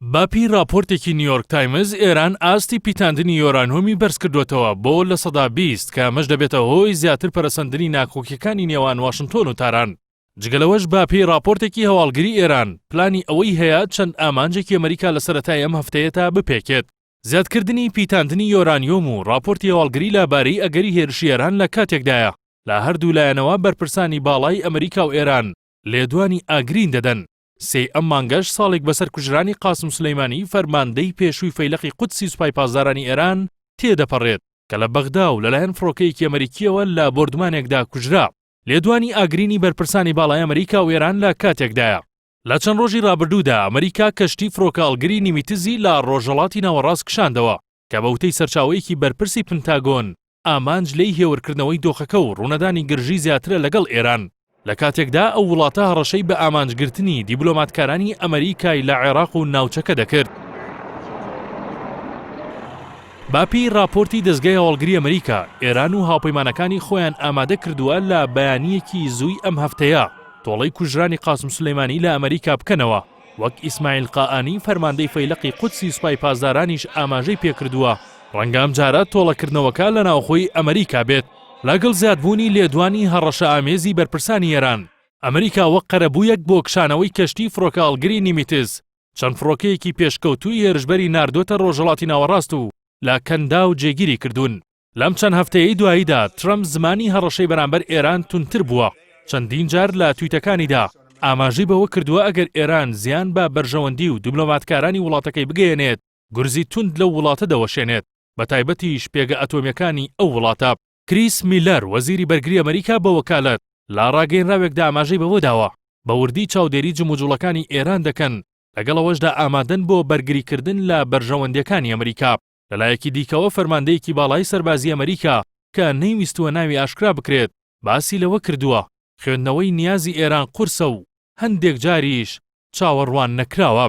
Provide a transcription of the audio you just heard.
باپی راپۆرتێکی نیویۆرک تایمز ئێران ئاستی پیتاندنی یۆرانۆمی بەرز کردوێتەوە بۆ لە سەدا 20 کە ئەمەش دەبێتە هۆی زیاتر پەرەسەندنی ناکۆکیەکانی نێوان واشنتۆن و تاران. جگەلەوەش باپی راپۆرتێکی هەواڵگری ئێران پلانی ئەوەی هەیە چەند ئامانجێکی ئەمریکا لە سەرەتای ئەم هەفتەیەدا بپێکێت. زیادکردنی پیتاندنی یۆرانیۆم و راپۆرتی هەواڵگری لەبارەی ئەگەری هێرشی ئێران لە کاتێکدایە لە هەردوو لایەنەوە بەرپرسانی باڵای ئەمریکا و ئێران لێدوانی ئاگرین دەدەن. ئەم مانگەش ساڵێک بەسەر کوژرانی قاسم سلەیمانی فەرماندەی پێشووی فەیلقی قودسی سوپای پاسدارانی ئێران تێدەپەڕێت کە لە بەغدا و لەلایەن فڕۆکەیەکی ئەمریکیەوە لە بۆردمانێکدا کوژرا. لێدوانی ئاگرینی بەرپرسانی باڵای ئەمریکا و ئێران لە کاتێکدایە. لە چەند ڕۆژی ڕابردوودا ئەمریکا کەشتی فڕۆکەڵگری نیمیتزی لە ڕۆژهەڵاتی ناوەڕاست کشاندەوە کە بەوتەی سەرچاوەیەکی بەرپرسی پنتاگۆن ئامانج لەی هێورکردنەوەی دۆخەکە و ڕوونەدانی گرژی زیاترە لەگەڵ ئێران. لە کاتێکدا ئەو وڵاتە هەڕەشەی بە ئامانجگرتنی دیبلۆماتکارانی ئەمریکای لە عێراق و ناوچەکە دەکرد. باپی راپۆرتی دەستگای هەواڵگری ئەمریکا ئێران و هاوپەیمانەکانی خۆیان ئامادە کردووە لە بەیانیەکی زووی ئەم هەفتەیە تۆڵەی کوژرانی قاسم سلەیمانی لە ئەمریکا بکەنەوە، وەک ئیسماعیل قائانی فەرماندەی فەیلقی قودسی سوپای پاسدارانیش ئاماژەی پێکردووە ڕەنگە ئەم جارە تۆڵەکردنەوەکە لە ناوخۆی ئەمریکا بێت. لەگەڵ زیادبوونی لێدوانی هەڕەشە ئامێزی بەرپرسانی ئێران، ئەمریکا وەک قەرەبوویەک بۆ کشانەوەی کەشتی فڕۆکەڵگری نیمیتز چەند فڕۆکەیەکی پێشکەوتووی هێرشبەری ناردۆتە ڕۆژهەڵاتی ناوەڕاست و لە کەندا و جێگیری کردوون. لەم چەند هەفتەیەی دواییدا ترەمپ زمانی هەڕەشەی بەرامبەر ئێران تونتر بووە. چەندین جار لە تویتەکانیدا ئاماژەی بەوە کردووە ئەگەر ئێران زیان بە بەرژەوەندی و دیبلۆماتکارانی وڵاتەکەی بگەیەنێت گورزی توند لەو وڵاتە دەوەشێنێت، بە تایبەتیش پێگە ئەتۆمیەکانی ئەو وڵاتە. کریس میلەر وەزیری بەرگری ئەمریکا بە وەکالەت لە ڕاگەیەنراوێکدا ئاماژەی بەوە داوە بە وردی چاودێری جموجوڵەکانی ئێران دەکەن، لەگەڵەوەشدا ئامادەن بۆ بەرگریکردن لە بەرژەوەندیەکانی ئەمریکا. لەلایەکی دیکەوە فەرماندەیەکی باڵای سەربازی ئەمریکا کە نەیویستووە ناوی ئاشکرا بکرێت باسی لەوە کردووە خوێندنەوەی نیازی ئێران قورسە و هەندێک جاریش چاوەڕوان نەکراوە.